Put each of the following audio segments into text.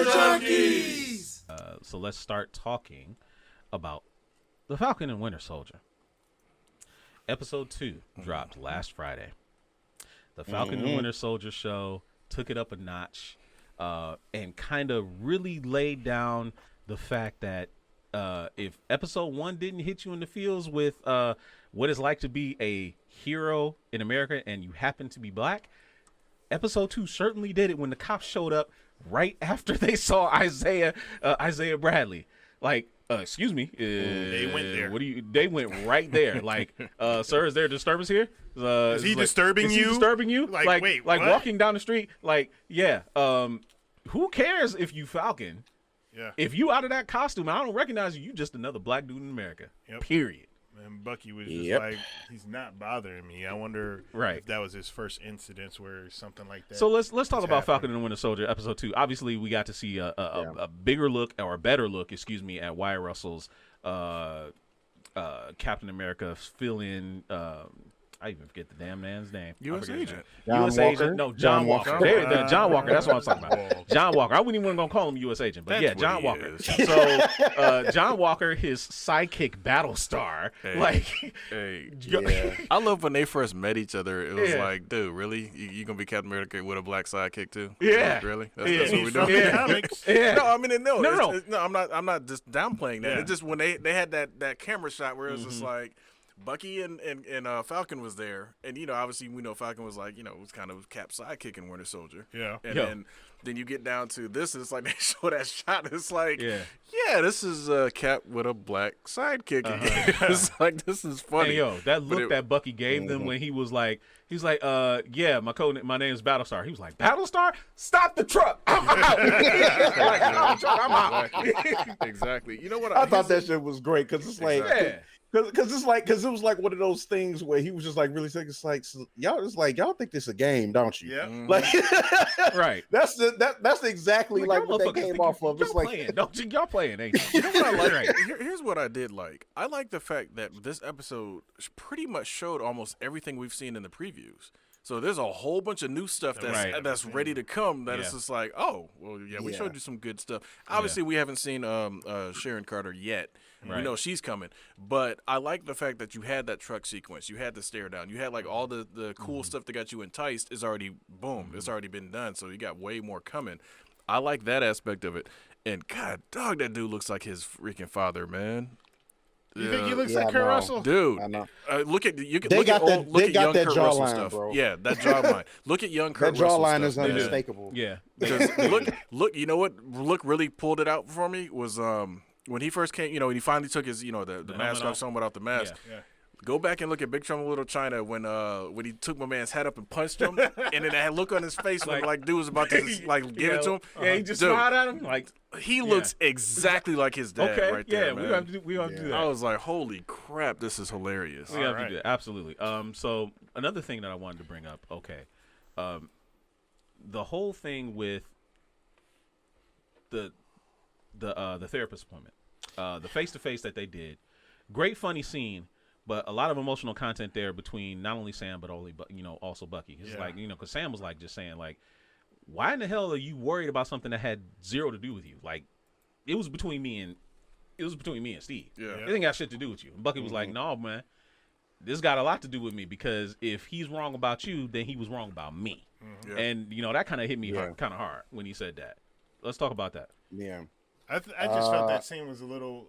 We're Junkies! So let's start talking about The Falcon and Winter Soldier. Episode 2 dropped last Friday. The Falcon and Winter Soldier show took it up a notch and kind of really laid down the fact that if episode 1 didn't hit you in the feels with what it's like to be a hero in America and you happen to be black, episode 2 certainly did it when the cops showed up right after they saw Isaiah Bradley. Like, excuse me. They went there. They went right there. Like, sir, is there a disturbance here? Is he disturbing you? Disturbing you? Like, wait, like what? walking down the street? Like, yeah. Who cares if you Falcon? Yeah. If you out of that costume, I don't recognize you. You just another black dude in America. Yep. Period. And Bucky was just like, he's not bothering me. I wonder if that was his first incidence where something like that. So let's talk about Falcon and Winter Soldier episode 2. Obviously, we got to see a bigger look or a better look, at Wyatt Russell's Captain America fill-in. I even forget the damn man's name. U.S. agent. U.S. agent. No, John Walker. John Walker. That's what I'm talking about. John Walker. I wouldn't even want to call him U.S. agent, but That's John what Walker. he So John Walker, his sidekick Battlestar. I love when they first met each other. It was like, dude, really? You gonna be Captain America with a black sidekick too? Yeah. Like, really? That's what we're doing. No, I mean, no. I'm not just downplaying that. Yeah. It's just when they had that camera shot where it was just like. Bucky and Falcon was there, and obviously we know Falcon was like was kind of Cap's sidekick in Winter Soldier. Yeah, and then you get down to this, and it's like they show that shot. And it's like, this is Cap with a black sidekick. It's like this is funny. Hey, that look that Bucky gave them when he was like, my name is Battlestar. He was like, Battlestar, stop the truck. I'm out. I'm out. Exactly. You know what? I thought that shit was great because it's like. Because it was like one of those things where he was just like really sick. It's like y'all think this a game, don't you? Yeah. Like right. That's exactly like what they came off of. It's like y'all playing, ain't you? You know what I like? Here's what I did like. I like the fact that this episode pretty much showed almost everything we've seen in the previews. So there's a whole bunch of new stuff that's ready to come. That it's just like, we showed you some good stuff. Obviously, we haven't seen Sharon Carter yet. Right. We know she's coming, but I like the fact that you had that truck sequence, you had the stare down, you had like all the cool stuff that got you enticed is already it's already been done. So you got way more coming. I like that aspect of it. And God, dog, that dude looks like his freaking father, man. You think he looks like Kurt Russell? Dude, I know. Look at young that Kurt Russell jawline, stuff. bro. Yeah, that jawline. Look at young Kurt Russell. That jawline is stuff. unmistakable. Yeah. Because look, you know what? Look really pulled it out for me was when he first came. When he finally took his the mask off, someone without the mask. Yeah. Go back and look at Big Trouble in Little China when he took my man's hat up and punched him, and then that look on his face when dude was about to give it to him. Yeah, he just smiled at him like he looks exactly like his dad. Okay, right there, man. we have to do that. I was like, holy crap, this is hilarious. We have to do that, absolutely. So another thing that I wanted to bring up, the whole thing with the therapist appointment, the face-to-face that they did, great funny scene. But a lot of emotional content there between not only Sam but also Bucky. It's like because Sam was like just saying like, why in the hell are you worried about something that had zero to do with you? Like, it was between me and Steve. Yeah. It ain't got shit to do with you. And Bucky was like, no man, this got a lot to do with me because if he's wrong about you, then he was wrong about me. Yeah. And that kind of hit me kind of hard when he said that. Let's talk about that. Yeah. I just felt that scene was a little.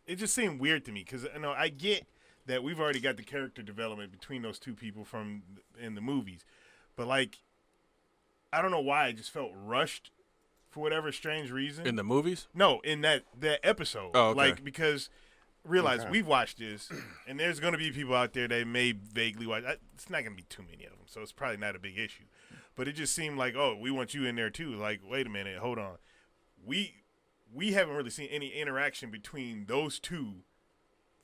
It just seemed weird to me because I get that we've already got the character development between those two people in the movies, but like, I don't know why I just felt rushed for whatever strange reason. In the movies? No, in that episode. Oh, okay. Like because realize we've watched this, and there's going to be people out there that may vaguely watch. It's not going to be too many of them, so it's probably not a big issue. But it just seemed like, we want you in there too. Like, wait a minute, hold on, we haven't really seen any interaction between those two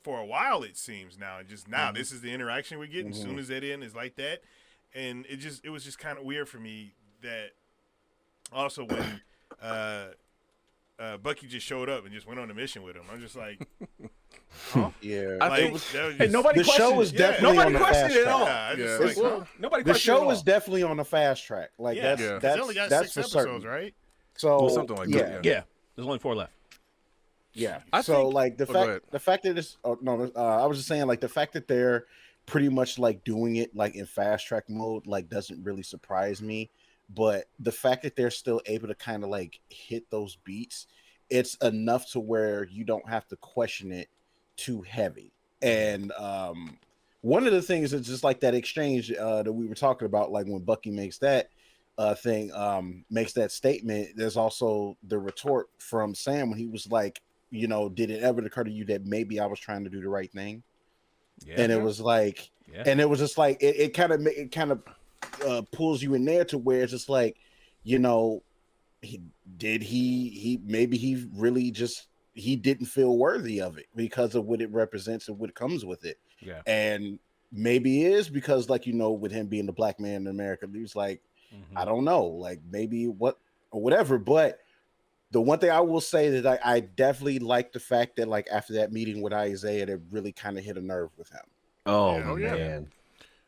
for a while, it seems now. And just now, this is the interaction we're getting. As soon as that in is like that. And it was just kind of weird for me that also when Bucky just showed up and just went on a mission with him. I'm just like, huh? Yeah. Nobody the show is definitely on the fast track. Nobody. The show is definitely on the fast track. Like that's only got that's 6 for episodes, certain. right? So something like that. Yeah. There's only 4 left. Yeah. I so think, like the fact that it's I was just saying like the fact that they're pretty much like doing it like in fast track mode like doesn't really surprise me, but the fact that they're still able to kind of like hit those beats, it's enough to where you don't have to question it too heavy. And one of the things is just like that exchange that we were talking about, like when Bucky makes that makes that statement, there's also the retort from Sam when he was like, did it ever occur to you that maybe I was trying to do the right thing? And it was like, and it was just like, it kind of pulls you in there to where it's just like, he didn't feel worthy of it because of what it represents and what comes with it. Yeah. And maybe it is because like, with him being the black man in America, he's like, I don't know, like maybe whatever. But the one thing I will say that I definitely like the fact that like after that meeting with Isaiah, it really kind of hit a nerve with him. Oh man.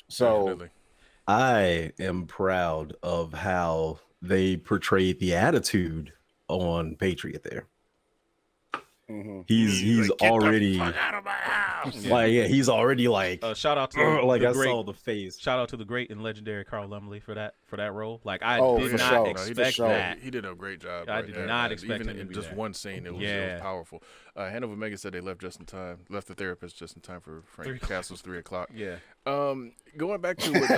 So definitely. I am proud of how they portrayed the attitude on Patriot there. He's like, already he's already like shout out to like I great, saw the face. Shout out to the great and legendary Carl Lumley for that role. Like I did for not sure. expect that. He did a great job. I did not expect even him to in be just there. one scene. It was powerful. Hand of Omega said they left just in time. Left the therapist just in time for Frank Castle's 3 o'clock. Yeah. Going back to what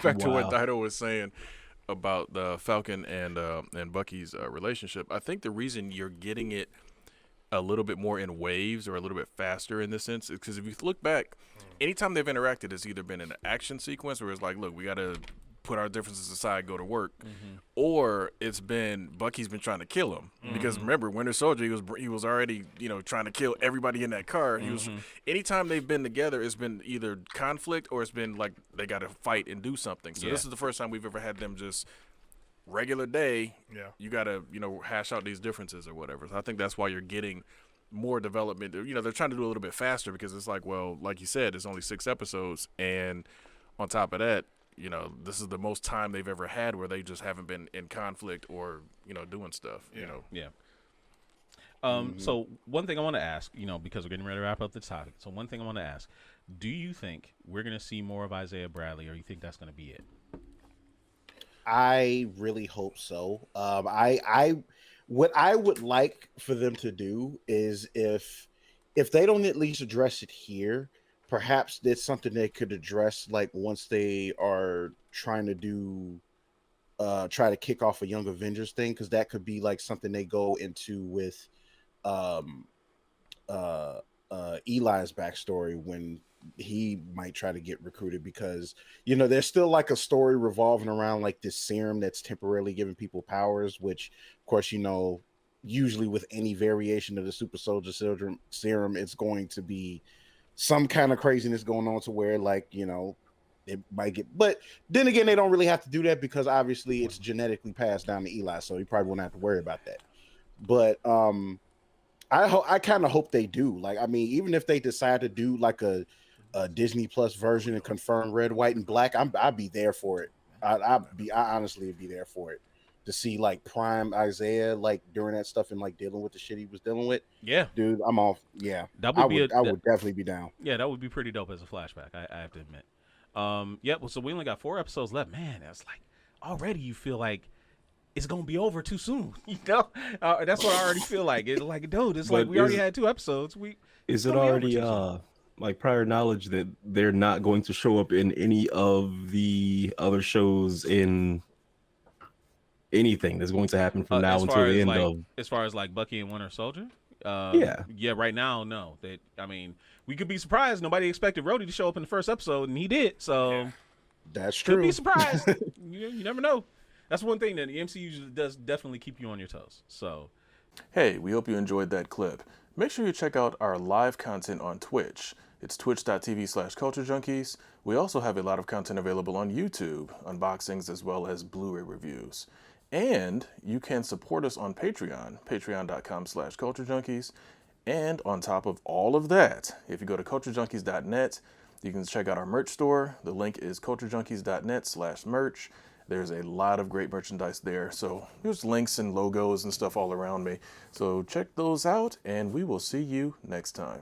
Dido what Dido was saying about the Falcon and Bucky's relationship, I think the reason you're getting it a little bit more in waves or a little bit faster in this sense is because if you look back, anytime they've interacted, it's either been an action sequence where it's like, look, we got to put our differences aside, go to work, or it's been Bucky's been trying to kill him because remember, Winter Soldier, he was already trying to kill everybody in that car. He was anytime they've been together, it's been either conflict or it's been like they got to fight and do something. So this is the first time we've ever had them just regular day. You got to hash out these differences or whatever. So I think that's why you're getting more development. They're trying to do a little bit faster because it's like, well, like you said, it's only 6 episodes, and on top of that, this is the most time they've ever had where they just haven't been in conflict or doing stuff. So one thing I want to ask, because we're getting ready to wrap up the topic. So one thing I want to ask: do you think we're going to see more of Isaiah Bradley, or you think that's going to be it? I really hope so. What I would like for them to do is if they don't at least address it here, perhaps that's something they could address like once they are trying to try to kick off a Young Avengers thing, because that could be like something they go into with Eli's backstory when he might try to get recruited, because there's still like a story revolving around like this serum that's temporarily giving people powers, which of course usually with any variation of the super soldier serum it's going to be some kind of craziness going on to where like it might get, but then again they don't really have to do that because obviously it's genetically passed down to Eli, so you probably won't have to worry about that. But I kind of hope they do. Like, I mean, even if they decide to do like a Disney Plus version and confirm red, white, and black, I'd be there for it. I honestly would be there for it to see like prime Isaiah like during that stuff and like dealing with the shit he was dealing with. Yeah, dude, I'm off. Yeah, I would definitely be down. Yeah, that would be pretty dope as a flashback. I have to admit. Well, so we only got 4 episodes left. Man, that's like already you feel like it's gonna be over too soon. That's what I already feel like. It's like, dude, it's like we already had 2 episodes. Is it already like prior knowledge that they're not going to show up in any of the other shows in anything that's going to happen from now until the end of? As far as like Bucky and Winter Soldier? Yeah. Right now, no. We could be surprised. Nobody expected Rhodey to show up in the first episode, and he did. So that's true. Could be surprised. You never know. That's one thing that the MCU does definitely keep you on your toes. So, hey, we hope you enjoyed that clip. Make sure you check out our live content on Twitch. It's twitch.tv/culturejunkies. We also have a lot of content available on YouTube, unboxings as well as Blu-ray reviews. And you can support us on Patreon, patreon.com/culturejunkies. And on top of all of that, if you go to culturejunkies.net, you can check out our merch store. The link is culturejunkies.net/merch. There's a lot of great merchandise there. So there's links and logos and stuff all around me. So check those out, and we will see you next time.